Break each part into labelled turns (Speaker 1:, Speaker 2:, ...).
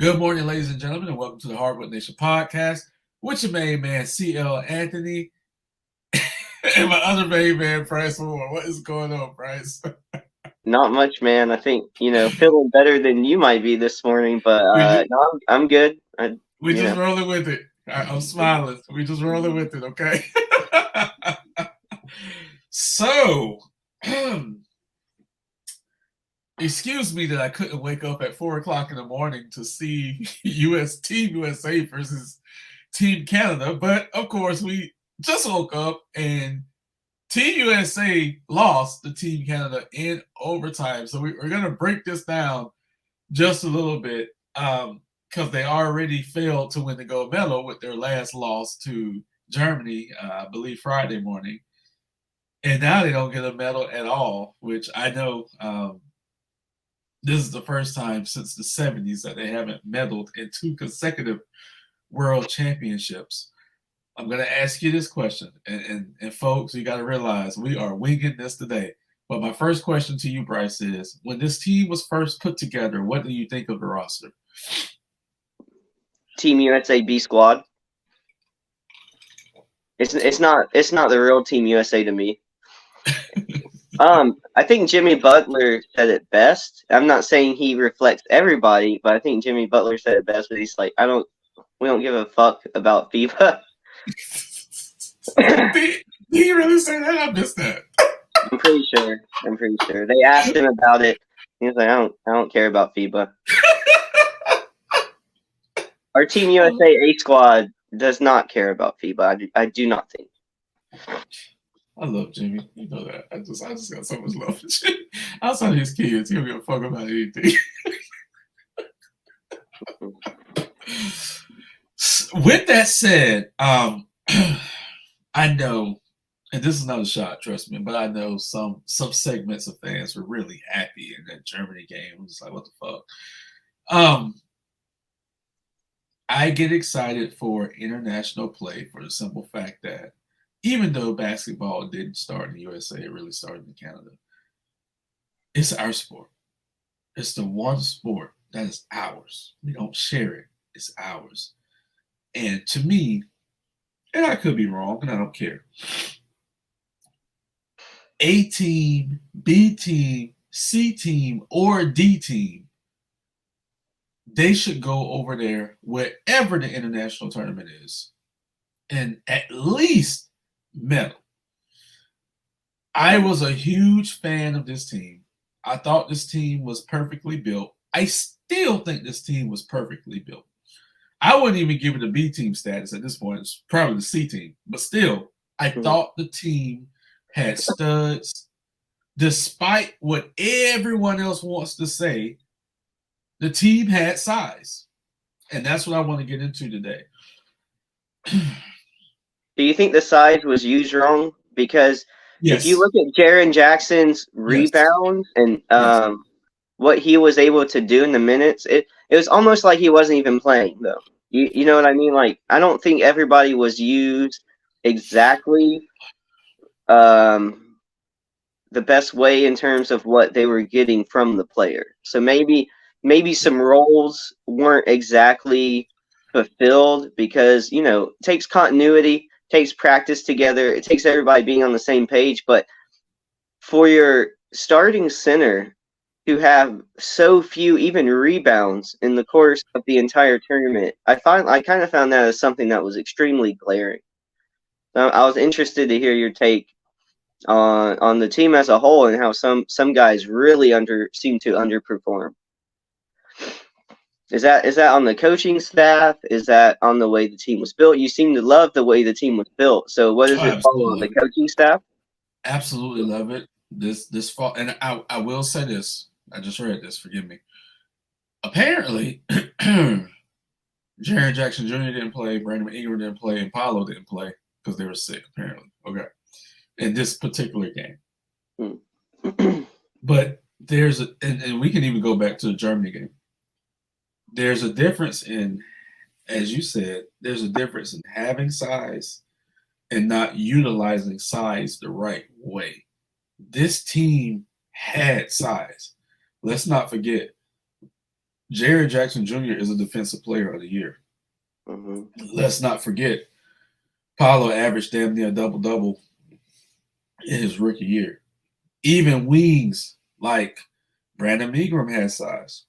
Speaker 1: Good morning, ladies and gentlemen, and welcome to the Hardwood Nation podcast with your main man, CL Anthony, and my other main man, Bryce Moore. What is going on, Bryce?
Speaker 2: Not much, man. I think feeling better than you might be this morning, but
Speaker 1: we just,
Speaker 2: no, I'm good.
Speaker 1: we just rolling with it. I'm smiling. We just rolling with it, okay? So, excuse me that I couldn't wake up at 4 o'clock in the morning to see Team USA versus Team Canada, but of course we just woke up and Team USA lost to Team Canada in overtime. So we're going to break this down just a little bit because they already failed to win the gold medal with their last loss to Germany, I believe Friday morning. And now they don't get a medal at all, which I know this is the first time since the 70s that they haven't medaled in 2 consecutive world championships. I'm going to ask you this question, and folks, you got to realize we are winging this today. But my first question to you, Bryce, is when this team was first put together, what do you think of the roster?
Speaker 2: Team USA B squad. It's not the real Team USA to me. I think Jimmy Butler said it best. I'm not saying he reflects everybody, but I think Jimmy Butler said it best. But he's like, we don't give a fuck about FIBA.
Speaker 1: Did he really say that? I missed that.
Speaker 2: I'm pretty sure. They asked him about it. He was like, I don't care about FIBA. Our Team USA A squad does not care about FIBA. I do not think.
Speaker 1: I love Jimmy. You know that. I just got so much love for Jimmy. Outside of his kids, he don't give a fuck about anything. With that said, I know, and this is not a shot, trust me, but I know some segments of fans were really happy in that Germany game. I'm just like, what the fuck? I get excited for international play for the simple fact that even though basketball didn't start in the USA, it really started in Canada. It's our sport. It's the one sport that is ours. We don't share it. It's ours. And to me, and I could be wrong, and I don't care. A team, B team, C team, or D team, they should go over there wherever the international tournament is and at least medal. I was a huge fan of this team. I thought this team was perfectly built. I still think this team was perfectly built. I wouldn't even give it a B team status at this point. It's probably the C team. But still, I thought the team had studs. Despite what everyone else wants to say, the team had size. And that's what I want to get into today.
Speaker 2: Do you think the size was used wrong? Because
Speaker 1: Yes.
Speaker 2: if you look at Jaren Jackson's rebounds and what he was able to do in the minutes, it was almost like he wasn't even playing, though. You know what I mean? Like, I don't think everybody was used exactly the best way in terms of what they were getting from the player. So maybe some roles weren't exactly fulfilled because, it takes continuity, takes practice together, it takes everybody being on the same page. But for your starting center to have so few even rebounds in the course of the entire tournament, I kind of found that as something that was extremely glaring. I was interested to hear your take on the team as a whole and how some guys really seem to underperform. Is that on the coaching staff? Is that on the way the team was built? You seem to love the way the team was built. So what does it fall on, the coaching staff?
Speaker 1: Absolutely love it. This fall, and I will say this. I just read this. Forgive me. Apparently, Jaren Jackson Jr. didn't play, Brandon Ingram didn't play, and Paolo didn't play because they were sick. Apparently, okay. In this particular game, but there's and we can even go back to the Germany game. There's a difference in, as you said, there's a difference in having size and not utilizing size the right way. This team had size. Let's not forget, Jared Jackson Jr. is a defensive player of the year.
Speaker 2: Mm-hmm.
Speaker 1: Let's not forget, Paolo averaged damn near double-double in his rookie year. Even wings like Brandon Ingram has size.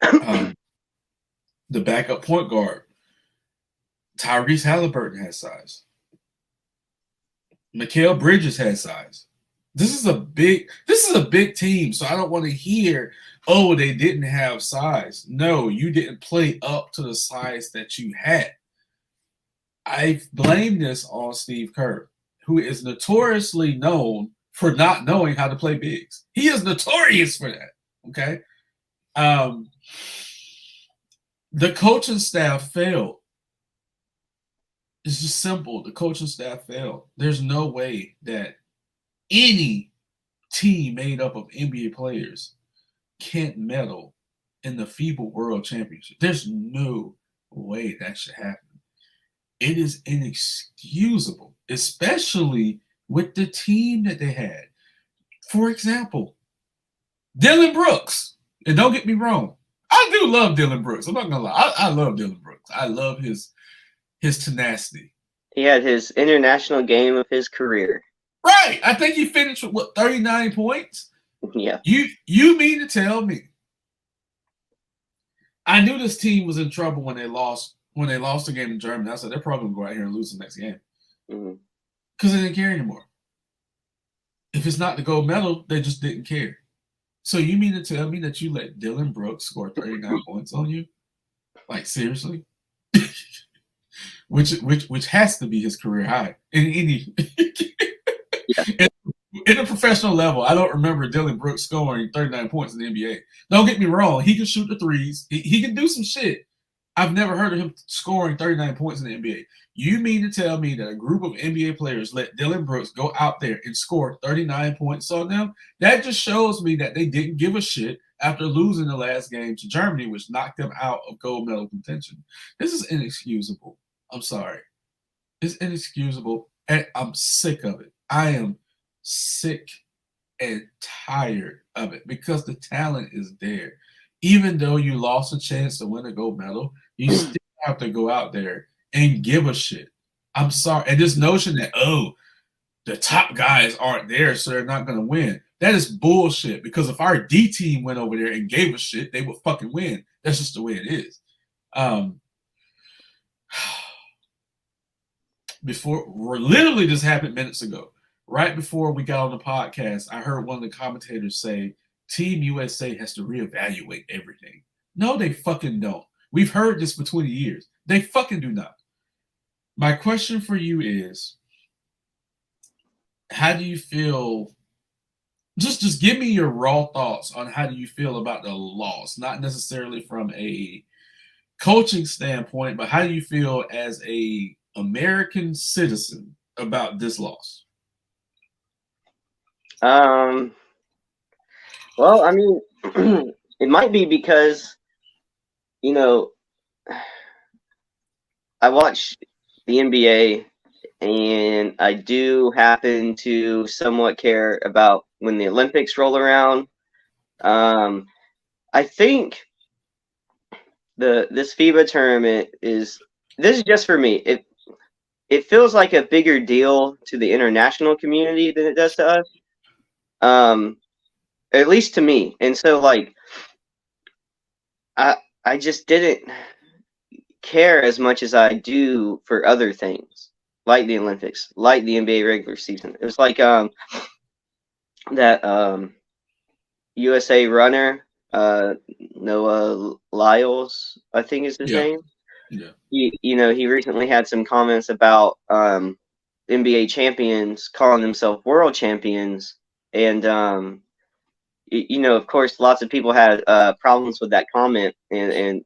Speaker 1: The backup point guard, Tyrese Halliburton has size. Mikal Bridges has size. This is a big team, so I don't want to hear, oh, they didn't have size. No, you didn't play up to the size that you had. I blame this on Steve Kerr, who is notoriously known for not knowing how to play bigs. He is notorious for that. Okay. The coaching staff failed. It's just simple. The coaching staff failed. There's no way that any team made up of NBA players can't medal in the FIBA World Championship. There's no way that should happen. It is inexcusable, especially with the team that they had. For example, Dylan Brooks. And don't get me wrong, I do love Dylan Brooks. I'm not gonna lie. I love Dylan Brooks. I love his tenacity.
Speaker 2: He had his international game of his career.
Speaker 1: Right. I think he finished with 39 points?
Speaker 2: Yeah.
Speaker 1: You mean to tell me? I knew this team was in trouble when they lost the game in Germany. I said they're probably gonna go out here and lose the next game. Because they didn't care anymore. If it's not the gold medal, they just didn't care. So you mean to tell me that you let Dylan Brooks score 39 points on you? Like, seriously? which has to be his career high in any in a professional level. I don't remember Dylan Brooks scoring 39 points in the NBA. Don't get me wrong, he can shoot the threes. He can do some shit. I've never heard of him scoring 39 points in the NBA. You mean to tell me that a group of NBA players let Dylan Brooks go out there and score 39 points on them? That just shows me that they didn't give a shit after losing the last game to Germany, which knocked them out of gold medal contention. This is inexcusable. I'm sorry. It's inexcusable, and I'm sick of it. I am sick and tired of it because the talent is there. Even though you lost a chance to win a gold medal, you still have to go out there and give a shit. I'm sorry. And this notion that, oh, the top guys aren't there, so they're not going to win. That is bullshit, because if our D team went over there and gave a shit, they would fucking win. That's just the way it is. Literally this happened minutes ago. Right before we got on the podcast, I heard one of the commentators say, Team USA has to reevaluate everything. No, they fucking don't. We've heard this for 20 years. They fucking do not. My question for you is, how do you feel? Just give me your raw thoughts on how do you feel about the loss, not necessarily from a coaching standpoint, but how do you feel as a American citizen about this loss?
Speaker 2: Well, I mean, it might be because, I watch the NBA, and I do happen to somewhat care about when the Olympics roll around. I think this FIBA tournament this is just for me. It feels like a bigger deal to the international community than it does to us. At least to me. And so, like, I just didn't care as much as I do for other things, like the Olympics, like the NBA regular season. It was like that USA runner, Noah Lyles, I think is his name.
Speaker 1: Yeah.
Speaker 2: He recently had some comments about NBA champions calling themselves world champions, and of course, lots of people had problems with that comment and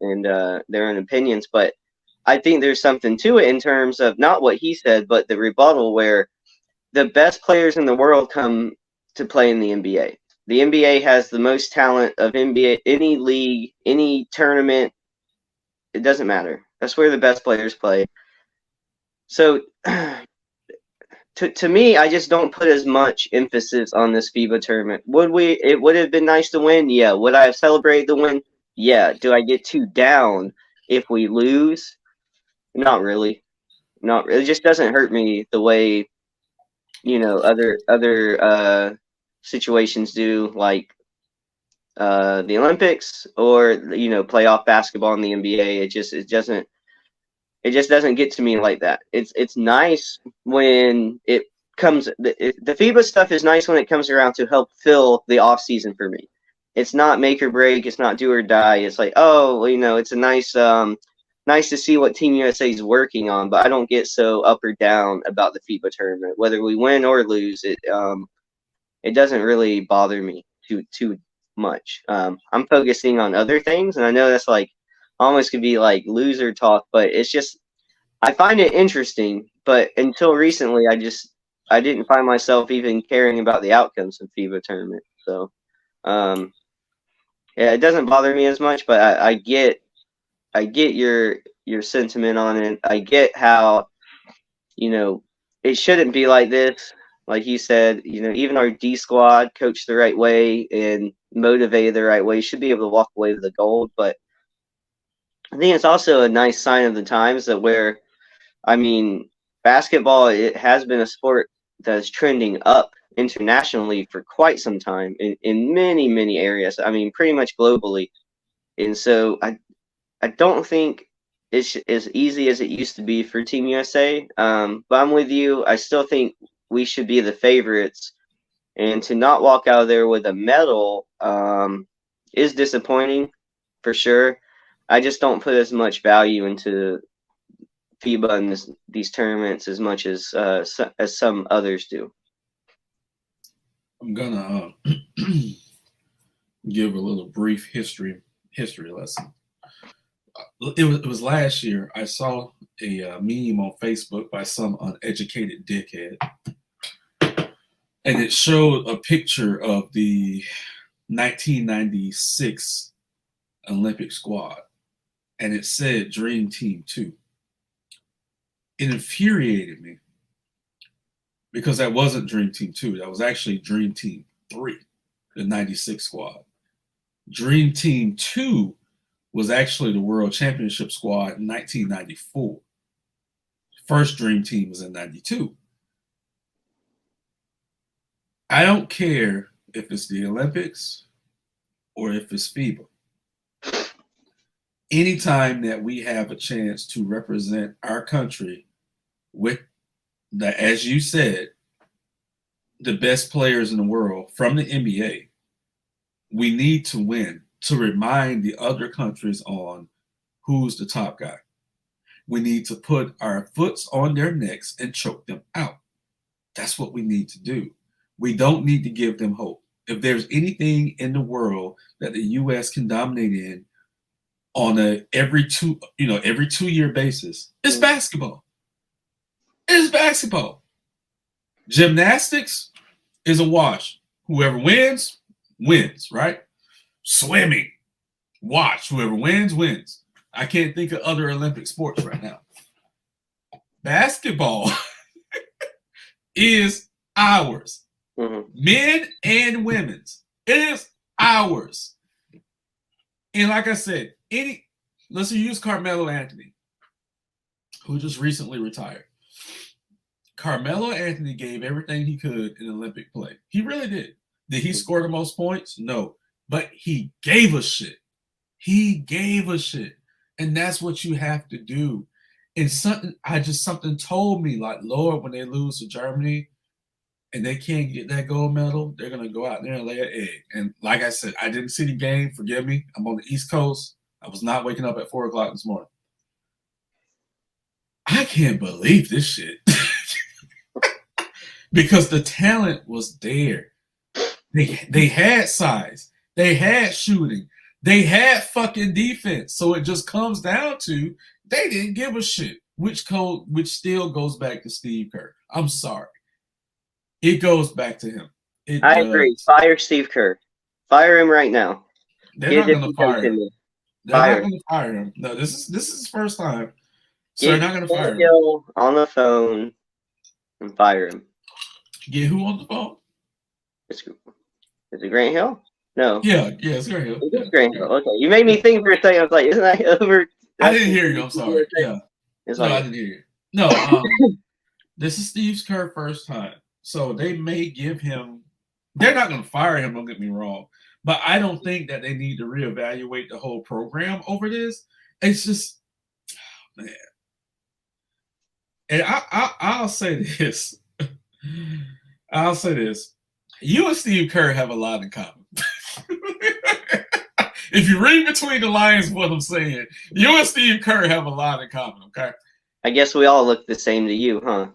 Speaker 2: their own opinions. But I think there's something to it in terms of not what he said, but the rebuttal, where the best players in the world come to play in the NBA. The NBA has the most talent of NBA, any league, any tournament. It doesn't matter. That's where the best players play. So to me, I just don't put as much emphasis on this FIBA tournament. It would have been nice to win? Yeah. Would I have celebrated the win? yeah. Do I get too down if we lose? Not really. Not really. It just doesn't hurt me the way other situations do, like the Olympics or playoff basketball in the NBA. It just doesn't get to me like that. It's nice when it comes. The FIBA stuff is nice when it comes around to help fill the off season for me. It's not make or break. It's not do or die. It's like, oh, it's a nice to see what Team USA is working on. But I don't get so up or down about the FIBA tournament, whether we win or lose. It doesn't really bother me too much. I'm focusing on other things, and I know that's like almost could be like loser talk, but it's just I find it interesting. But until recently, I didn't find myself even caring about the outcomes of FIBA tournament. So yeah, it doesn't bother me as much. But I get your sentiment on it. I get how it shouldn't be like this. Like you said, even our D squad coached the right way and motivated the right way should be able to walk away with the gold. But I think it's also a nice sign of the times that where, I mean, basketball, it has been a sport that's trending up internationally for quite some time in many, many areas. I mean, pretty much globally. And so I don't think it's as easy as it used to be for Team USA. But I'm with you. I still think we should be the favorites, and to not walk out of there with a medal is disappointing for sure. I just don't put as much value into FIBA and these tournaments as much as some others do.
Speaker 1: I'm gonna give a little brief history lesson. It was last year. I saw a meme on Facebook by some uneducated dickhead, and it showed a picture of the 1996 Olympic squad, and it said Dream Team 2. It infuriated me because that wasn't Dream Team 2. That was actually Dream Team 3, the 96 squad. Dream Team 2 was actually the World Championship squad in 1994. First Dream Team was in 92. I don't care if it's the Olympics or if it's FIBA. Anytime that we have a chance to represent our country with the, as you said, the best players in the world from the NBA, we need to win to remind the other countries on who's the top guy. We need to put our foots on their necks and choke them out. That's what we need to do. We don't need to give them hope. If there's anything in the world that the U.S. can dominate in on a every 2-year basis, it's basketball. It's basketball. Gymnastics is a wash. Whoever wins, right? Swimming, watch. Whoever wins. I can't think of other Olympic sports right now. Basketball is ours.
Speaker 2: Mm-hmm.
Speaker 1: Men and women's. It is ours. And like I said, let's use Carmelo Anthony, who just recently retired. Carmelo Anthony gave everything he could in Olympic play. He really did. Did he score the most points? No. But he gave us shit. He gave us shit. And that's what you have to do. And something told me, like, Lord, when they lose to Germany and they can't get that gold medal, they're going to go out there and lay an egg. And like I said, I didn't see the game. Forgive me. I'm on the East Coast. I was not waking up at 4 o'clock this morning. I can't believe this shit. Because the talent was there. They had size. They had shooting. They had fucking defense. So it just comes down to they didn't give a shit, which still goes back to Steve Kerr. I'm sorry. It goes back to him.
Speaker 2: I agree. Fire Steve Kerr. Fire him right now.
Speaker 1: They're not going to fire him. They're not going to fire him. No, this is his first time. So they're not going to fire him.
Speaker 2: On the phone and fire him.
Speaker 1: Get who on the phone?
Speaker 2: Is it Grant Hill? No,
Speaker 1: Yeah, it's Grant Hill.
Speaker 2: it
Speaker 1: Yeah,
Speaker 2: is Grant Hill. Okay, you made me think for a second. I was like, isn't that over?
Speaker 1: I
Speaker 2: That's
Speaker 1: didn't
Speaker 2: the
Speaker 1: hear you. I'm sorry. Yeah,
Speaker 2: It's
Speaker 1: no, I
Speaker 2: like,
Speaker 1: didn't hear you. No, this is Steve Kerr's first time, so they may give him. They're not going to fire him. Don't get me wrong, but I don't think that they need to reevaluate the whole program over this. It's just, man, and I'll say this. I'll say this. You and Steve Kerr have a lot in common. If you read between the lines of what I'm saying, you and Steve Kerr have a lot in common, okay?
Speaker 2: I guess we all look the same to you, huh?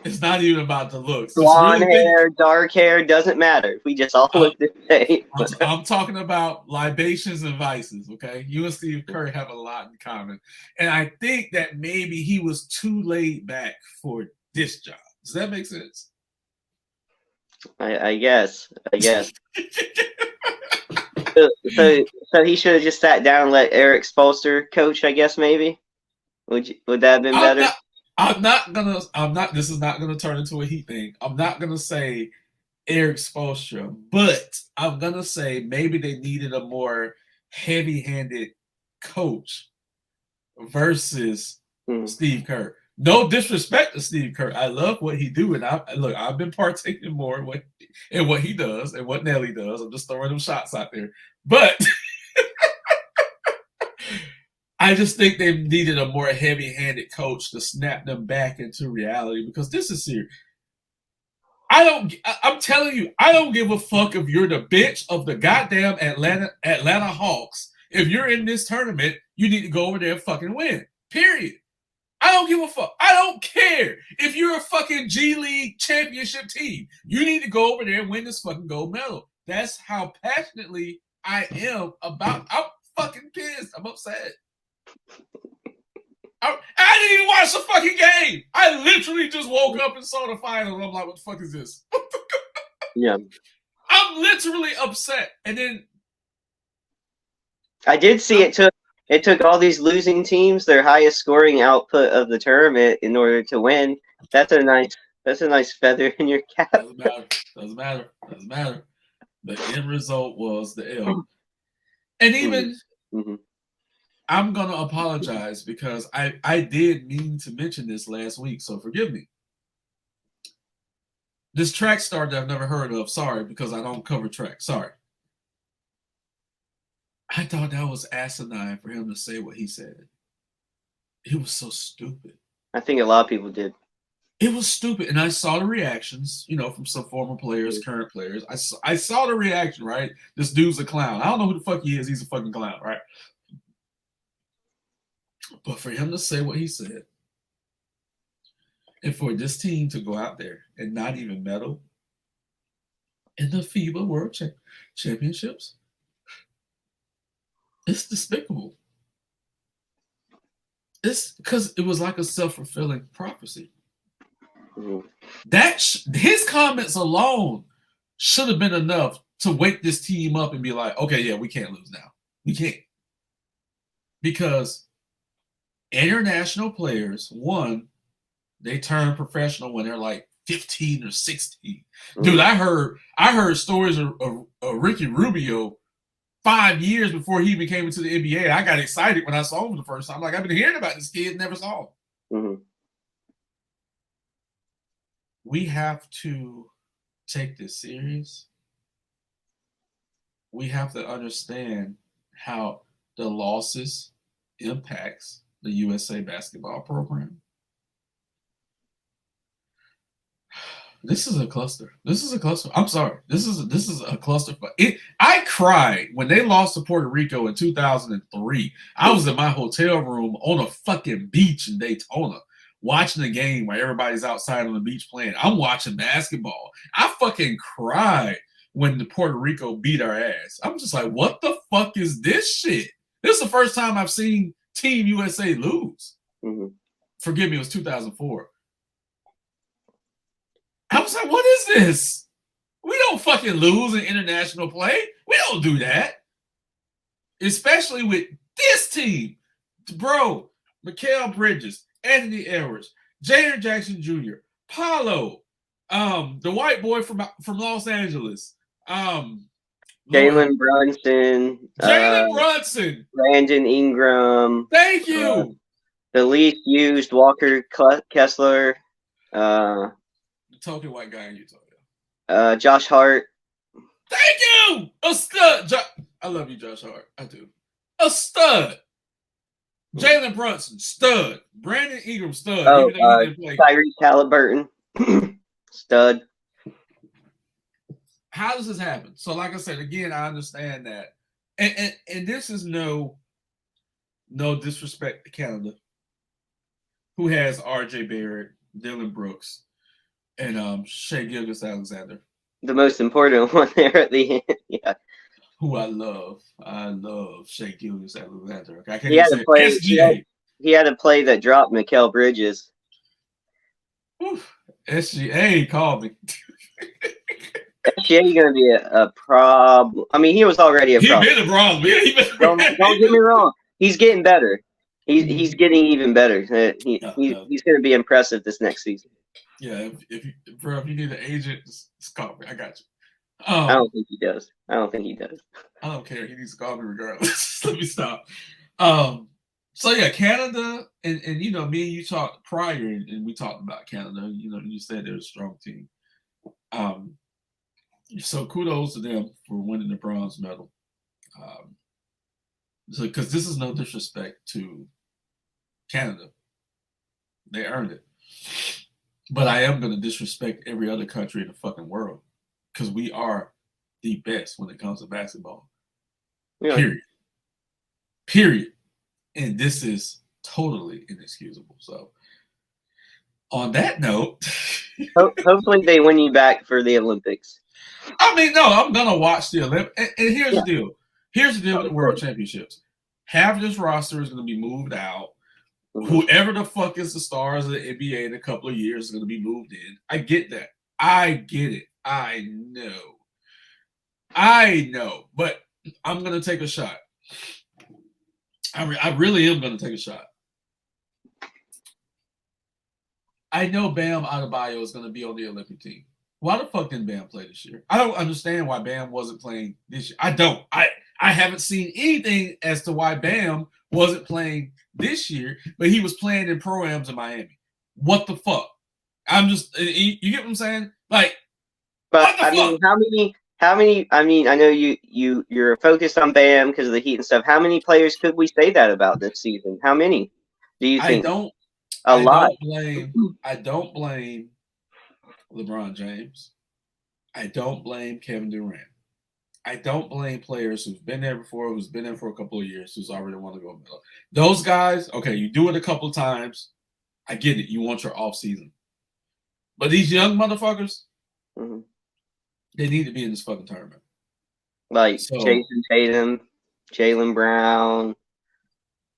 Speaker 1: It's not even about the looks. Just
Speaker 2: Blonde
Speaker 1: really think.
Speaker 2: hair, dark hair, doesn't matter. We just all look the same.
Speaker 1: I'm talking about libations and vices, okay? You and Steve Kerr have a lot in common. And I think that maybe he was too laid back for this job. Does that make sense?
Speaker 2: I guess. So he should have just sat down and let Eric Spoelstra coach, I guess, maybe? Would that have been better?
Speaker 1: This is not gonna turn into a heat thing. I'm not gonna say Eric Spoelstra, but I'm gonna say maybe they needed a more heavy-handed coach versus Steve Kerr. No disrespect to Steve Kerr. I love what he do, and I've been partaking more in what he does and what Nelly does. I'm just throwing them shots out there. But I just think they needed a more heavy-handed coach to snap them back into reality, because this is serious. I'm telling you, I don't give a fuck if you're the bitch of the goddamn Atlanta Hawks. If you're in this tournament, you need to go over there and fucking win. Period. I don't give a fuck. I don't care if you're a fucking G League championship team. You need to go over there and win this fucking gold medal. That's how passionately I am about. I'm fucking pissed. I'm upset. I didn't even watch the fucking game. I literally just woke up and saw the final. And I'm like, what the fuck is this?
Speaker 2: Yeah.
Speaker 1: I'm literally upset. And then
Speaker 2: I did see it took all these losing teams their highest scoring output of the tournament in order to win. That's a nice feather in your cap.
Speaker 1: Doesn't matter. The end result was the L. And even I'm going to apologize because I did mean to mention this last week, so forgive me. This track star that I've never heard of, sorry, because I don't cover track, sorry. I thought that was asinine for him to say what he said. It was so stupid.
Speaker 2: I think a lot of people did.
Speaker 1: It was stupid, and I saw the reactions, from some former players, current players. I saw the reaction, right? This dude's a clown. I don't know who the fuck he is. He's a fucking clown, right? But for him to say what he said, and for this team to go out there and not even medal in the FIBA World Championships, it's despicable. It's because it was like a self-fulfilling prophecy. His comments alone should have been enough to wake this team up and be like, okay, yeah, we can't lose now. We can't. Because international players, one, they turn professional when they're like 15 or 16. Dude, I heard stories of Ricky Rubio 5 years before he even came into the NBA. I got excited when I saw him for the first time. Like, I've been hearing about this kid, never saw him. We have to take this serious. We have to understand how the losses impacts the USA basketball program. This is a cluster. I'm sorry. This is a cluster. I cried when they lost to Puerto Rico in 2003. I was in my hotel room on a fucking beach in Daytona watching the game while everybody's outside on the beach playing. I'm watching basketball. I fucking cried when the Puerto Rico beat our ass. I'm just like, what the fuck is this shit? This is the first time I've seen Team USA lose. Forgive me, it was 2004. I was like, what is this? We don't fucking lose in international play. We don't do that. Especially with this team. Bro, Mikal Bridges, Anthony Edwards, Jaren Jackson Jr., Paolo, the white boy from Los Angeles, Lord.
Speaker 2: Jalen Brunson,
Speaker 1: Jalen Brunson.
Speaker 2: Brandon Ingram,
Speaker 1: Thank you.
Speaker 2: the least used Walker Kessler,
Speaker 1: The token white guy in Utah.
Speaker 2: Josh Hart.
Speaker 1: Thank you. A stud. I love you, Josh Hart. I do. A stud. Jalen Brunson, stud. Brandon Ingram, stud.
Speaker 2: Oh,
Speaker 1: even though he didn't play.
Speaker 2: Tyrese Halliburton, stud.
Speaker 1: How does this happen? So, like I said, again, I understand that, and this is no disrespect to Canada, who has R.J. Barrett, Dylan Brooks, and Shea Gilgeous-Alexander.
Speaker 2: The most important one there at the end, yeah.
Speaker 1: Who I love. I love Shea Gilgeous-Alexander. I can't
Speaker 2: He had
Speaker 1: even
Speaker 2: to
Speaker 1: say
Speaker 2: play.
Speaker 1: SGA.
Speaker 2: He had a play that dropped Mikal Bridges.
Speaker 1: Oof. SGA called me.
Speaker 2: SGA going to be a problem. I mean, he was already a problem.
Speaker 1: He been a problem.
Speaker 2: Don't get me wrong. He's getting better. He's getting even better. He's going to be impressive this next season.
Speaker 1: Yeah, if you need an agent, just call me. I got you.
Speaker 2: I don't think he does. I don't care. He needs to call me regardless. Let me stop. So yeah, Canada and me and you talked prior, and we talked about Canada. You said they're a strong team. So kudos to them for winning the bronze medal. Because this is no disrespect to Canada, they earned it. But I am going to disrespect every other country in the fucking world because we are the best when it comes to basketball. Yeah. Period. And this is totally inexcusable. So, on that note, hopefully they win you back for the Olympics.
Speaker 1: I mean, no, I'm gonna watch the Olympics. And here's the deal. Here's the deal with the World Championships. Half this roster is going to be moved out. Mm-hmm. Whoever the fuck is the stars of the NBA in a couple of years is going to be moved in. I get that. I get it. I know. But I'm going to take a shot. I really am going to take a shot. I know Bam Adebayo is going to be on the Olympic team. Why the fuck didn't Bam play this year? I don't understand why Bam wasn't playing this year. I don't. I haven't seen anything as to why Bam wasn't playing this year, but he was playing in pro-ams in Miami. What the fuck? I'm just, you get what I'm saying? Like,
Speaker 2: but I mean, how many? I mean, I know you're focused on Bam because of the Heat and stuff. How many players could we say that about this season? How many do you think?
Speaker 1: A lot. I don't blame LeBron James. I don't blame Kevin Durant. I don't blame players who've been there before, who's been there for a couple of years, who's already want to go middle. Those guys, okay, you do it a couple of times. I get it. You want your off season. But these young motherfuckers, they need to be in this fucking tournament.
Speaker 2: Like Jason Tatum, Jaylen Brown,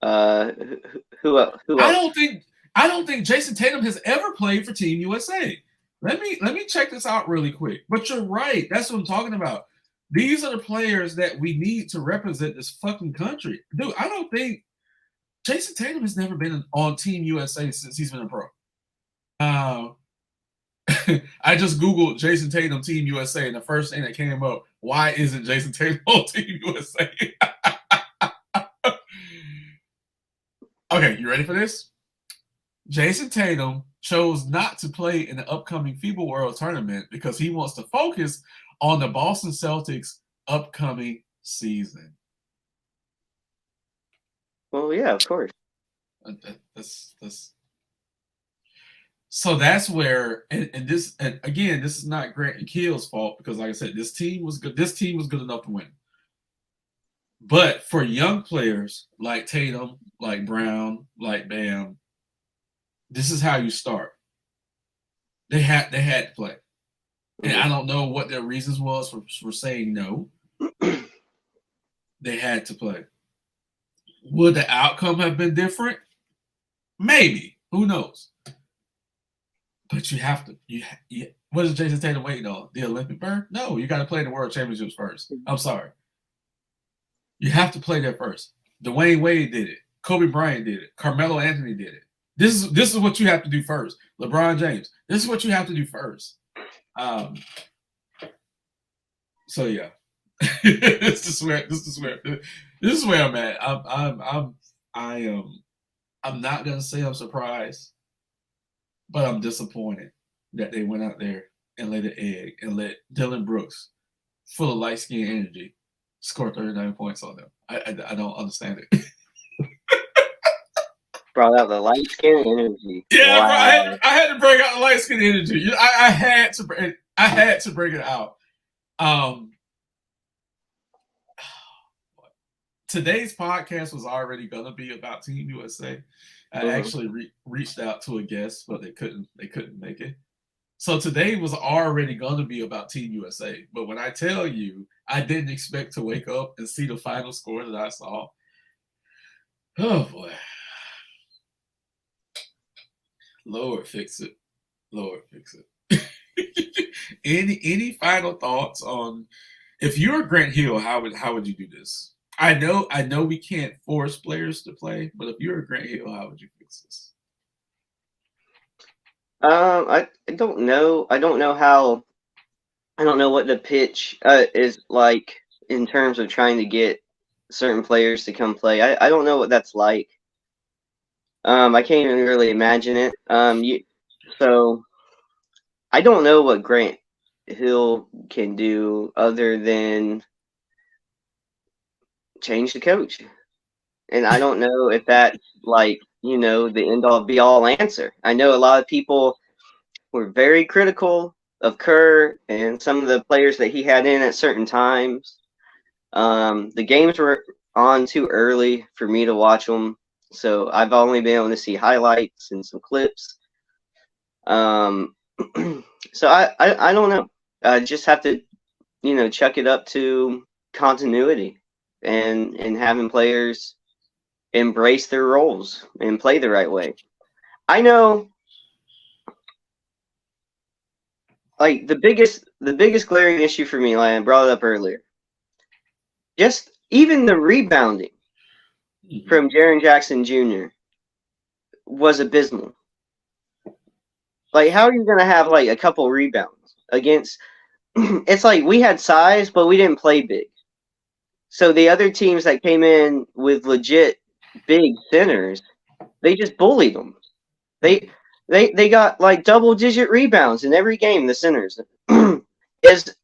Speaker 2: who else?
Speaker 1: I don't think Jason Tatum has ever played for Team USA. Let me check this out really quick. But you're right. That's what I'm talking about. These are the players that we need to represent this fucking country. Dude, I don't think Jason Tatum has never been on Team USA since he's been a pro. I just Googled Jason Tatum Team USA, and the first thing that came up, why isn't Jason Tatum on Team USA? Okay, you ready for this? Jason Tatum chose not to play in the upcoming FIBA World Tournament because he wants to focus on the Boston Celtics' upcoming season.
Speaker 2: Well, yeah, of course.
Speaker 1: So that's where, and again, this is not Grant and Keel's fault because, like I said, this team was good. This team was good enough to win. But for young players like Tatum, like Brown, like Bam, this is how you start. They had to play. And I don't know what their reasons was for saying no. They had to play. Would the outcome have been different? Maybe. Who knows? But you have to. What is Jason Tatum waiting on? The Olympic berth? No, you got to play the World Championships first. I'm sorry. You have to play there first. Dwayne Wade did it. Kobe Bryant did it. Carmelo Anthony did it. This is what you have to do first. LeBron James. This is what you have to do first. So yeah, this is where I'm at. I am I'm not gonna say I'm surprised, but I'm disappointed that they went out there and laid an egg and let Dylan Brooks, full of light skin energy, score 39 points on them. I don't understand it.
Speaker 2: Brought out the light skin energy.
Speaker 1: Yeah, bro,
Speaker 2: Wow.
Speaker 1: I had to bring out the light skin energy. I had to I had to bring it out. Um, Today's podcast was already going to be about Team USA. I actually reached out to a guest, but they couldn't make it. So today was already going to be about Team USA. But when I tell you, I didn't expect to wake up and see the final score that I saw. Oh boy, Lord fix it, Lord fix it. Any final thoughts on, if you're Grant Hill, how would you do this? I know we can't force players to play, but if you're a Grant Hill, how would you fix this?
Speaker 2: I don't know. I don't know how. I don't know what the pitch is like in terms of trying to get certain players to come play. I don't know what that's like. I can't even really imagine it. So I don't know what Grant Hill can do other than change the coach. And I don't know if that's like, the end all be all answer. I know a lot of people were very critical of Kerr and some of the players that he had in at certain times. The games were on too early for me to watch them, so I've only been able to see highlights and some clips. So I don't know. I just have to, chuck it up to continuity and having players embrace their roles and play the right way. I know, like the biggest glaring issue for me, like I brought it up earlier, just even the rebounding from Jaren Jackson Jr. was abysmal. Like, how are you going to have like a couple rebounds against? It's like we had size, but we didn't play big. So the other teams that came in with legit big centers, they just bullied them. They got like double digit rebounds in every game. The centers is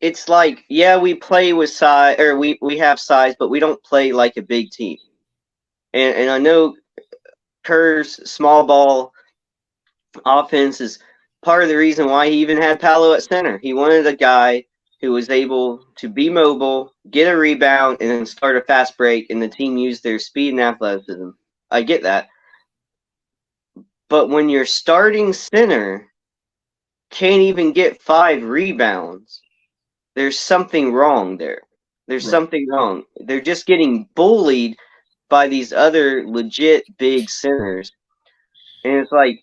Speaker 2: it's like, yeah, we play with size, or we have size, but we don't play like a big team. And I know Kerr's small ball offense is part of the reason why he even had Paolo at center. He wanted a guy who was able to be mobile, get a rebound, and then start a fast break, and the team used their speed and athleticism. I get that. But when your starting center can't even get 5 rebounds, there's something wrong there. There's something wrong. They're just getting bullied by these other legit big centers. And it's like,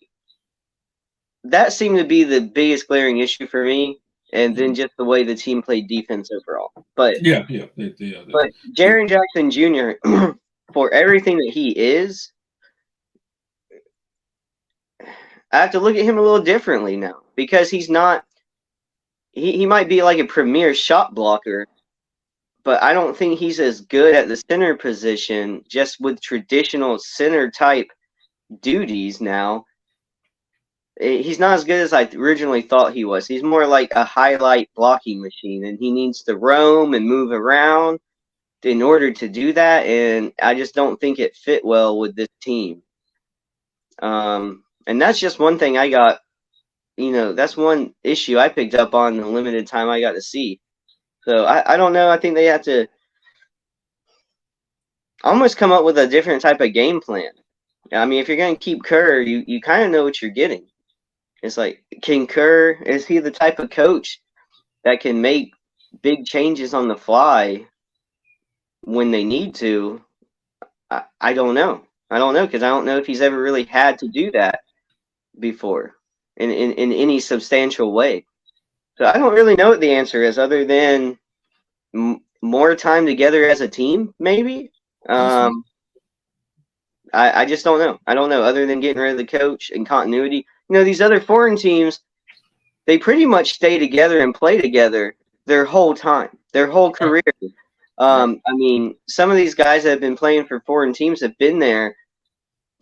Speaker 2: that seemed to be the biggest glaring issue for me. And then just the way the team played defense overall. But but Jaren Jackson Jr., for everything that he is, I have to look at him a little differently now, because he's not. He might be like a premier shot blocker, but I don't think he's as good at the center position, just with traditional center type duties now. He's not as good as I originally thought he was. He's more like a highlight blocking machine, and he needs to roam and move around in order to do that, and I just don't think it fit well with this team. And that's just one thing I got. That's one issue I picked up on the limited time I got to see. So I don't know. I think they have to almost come up with a different type of game plan. I mean, if you're going to keep Kerr, you kind of know what you're getting. It's like, is he the type of coach that can make big changes on the fly when they need to? I don't know. I don't know, because I don't know if he's ever really had to do that before in any substantial way. So I don't really know what the answer is, other than more time together as a team, maybe. I just don't know. I don't know, other than getting rid of the coach and continuity. These other foreign teams, they pretty much stay together and play together their whole time, their whole
Speaker 1: Right.
Speaker 2: career.
Speaker 1: Right.
Speaker 2: I mean, some of these guys that have been playing for foreign teams have been there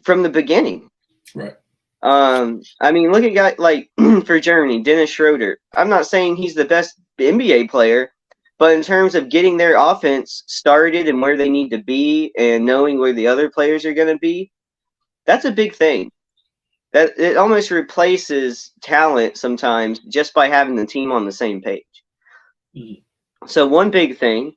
Speaker 2: from the beginning.
Speaker 1: Right.
Speaker 2: I mean, look at guys like for Germany, Dennis Schroeder. I'm not saying he's the best NBA player, but in terms of getting their offense started and where they need to be and knowing where the other players are going to be, that's a big thing. That it almost replaces talent sometimes just by having the team on the same page.
Speaker 1: Mhm.
Speaker 2: So one big thing,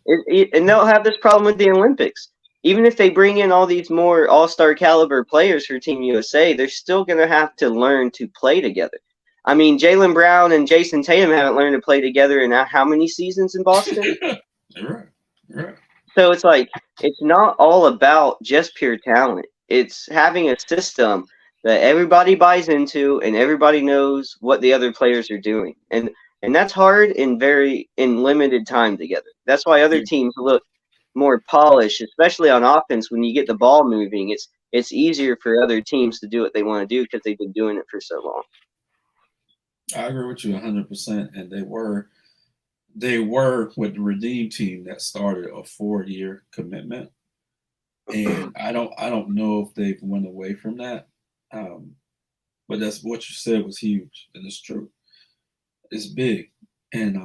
Speaker 2: and they'll have this problem with the Olympics. Even if they bring in all these more all-star caliber players for Team USA, they're still going to have to learn to play together. I mean, Jaylen Brown and Jason Tatum haven't learned to play together in how many seasons in Boston?
Speaker 1: You're right. You're right.
Speaker 2: So it's like it's not all about just pure talent. It's having a system that everybody buys into and everybody knows what the other players are doing. And that's hard in limited time together. That's why other
Speaker 1: Yeah,
Speaker 2: teams look more polished, especially on offense when you get the ball moving. It's easier for other teams to do what they want to do because they've been doing it for so long.
Speaker 1: I agree with you 100%. And they were with the Redeem team that started a 4-year commitment, and I don't know if they've went away from that. Um, but that's what you said was huge, and it's true. It's big, and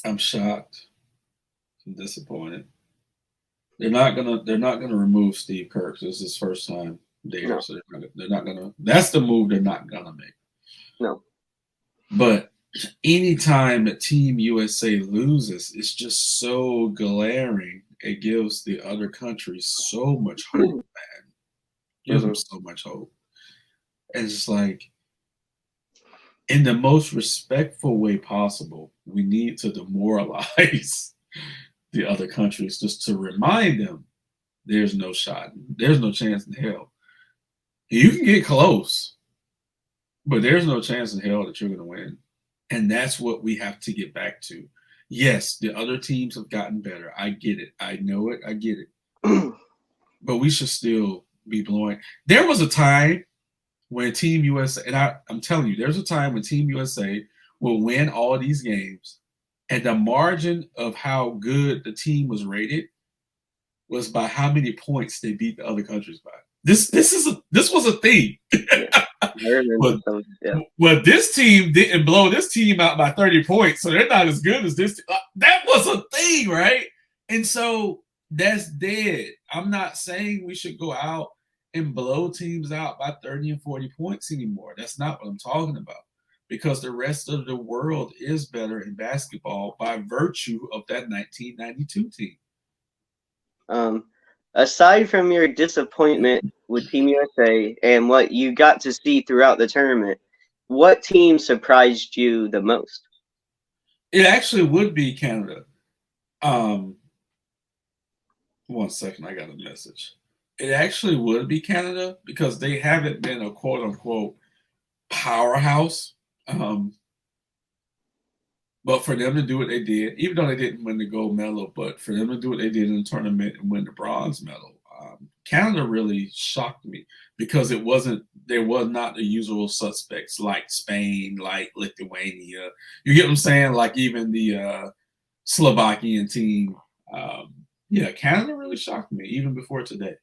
Speaker 1: I'm shocked. I'm disappointed. They're not gonna remove Steve Kerr. This is his first time there,
Speaker 2: No,
Speaker 1: so they're not gonna. That's the move they're not gonna make.
Speaker 2: no.
Speaker 1: But anytime that Team USA loses, it's just so glaring. It gives the other countries so much hope, man. It gives them
Speaker 2: hmm
Speaker 1: so much hope. And it's like, in the most respectful way possible, we need to demoralize the other countries just to remind them there's no shot, there's no chance in hell. You can get close, but there's no chance in hell that you're going to win. And that's what we have to get back to. Yes, the other teams have gotten better. I get it. I know it. I get it. But we should still be blowing. There was a time when Team USA, and I'm telling you, there's a time when Team USA will win all these games, and the margin of how good the team was rated was by how many points they beat the other countries by. This was a thing.
Speaker 2: Yeah, I remember
Speaker 1: But
Speaker 2: some. Yeah.
Speaker 1: well, this team didn't blow this team out by 30 points, so they're not as good as this. That was a thing, right? And so that's dead. I'm not saying we should go out and blow teams out by 30 and 40 points anymore. That's not what I'm talking about. Because the rest of the world is better in basketball by virtue of that 1992 team.
Speaker 2: Um, Aside from your disappointment with Team USA and what you got to see throughout the tournament, what team surprised you the most?
Speaker 1: It actually would be Canada. Um, 1 second, I got a message. It actually would be Canada because they haven't been a quote unquote powerhouse. Um, but for them to do what they did, even though they didn't win the gold medal, but for them to do what they did in the tournament and win the bronze medal, Canada really shocked me because there was not the usual suspects like Spain, like Lithuania. You get what I'm saying? Like even the Slovakian team. Um, yeah, Canada really shocked me even before today.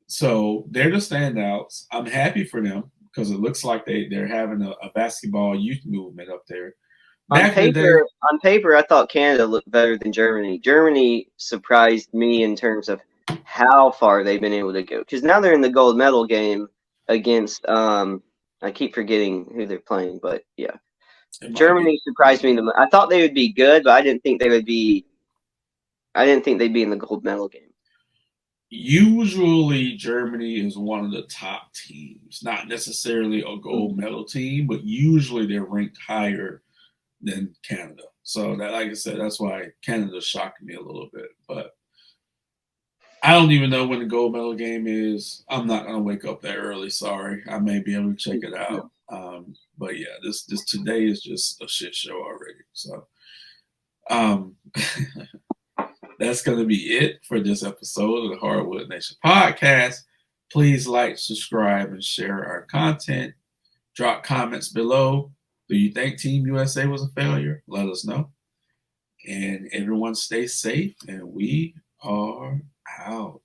Speaker 1: So they're the standouts. I'm happy for them because it looks like they're having a basketball youth movement up there. Back in the day,
Speaker 2: On paper, I thought Canada looked better than Germany. Germany surprised me in terms of how far they've been able to go because now they're in the gold medal game against. I keep forgetting who they're playing, but yeah,
Speaker 1: it might be.
Speaker 2: Germany surprised me the most. I thought they would be good, but I didn't think they would be. I didn't think they'd be in the gold medal game.
Speaker 1: Usually, Germany is one of the top teams, not necessarily a gold medal team, but usually they're ranked higher than Canada. So that, like I said, that's why Canada shocked me a little bit. But I don't even know when the gold medal game is. I'm not gonna wake up that early. Sorry, I may be able to check it
Speaker 2: No.
Speaker 1: out. But yeah, this today is just a shit show already. So um, that's gonna be it for this episode of the Hardwood Nation podcast. Please like, subscribe, and share our content. Drop comments below. Do you think Team USA was a failure? Let us know. And everyone stay safe, and we are out.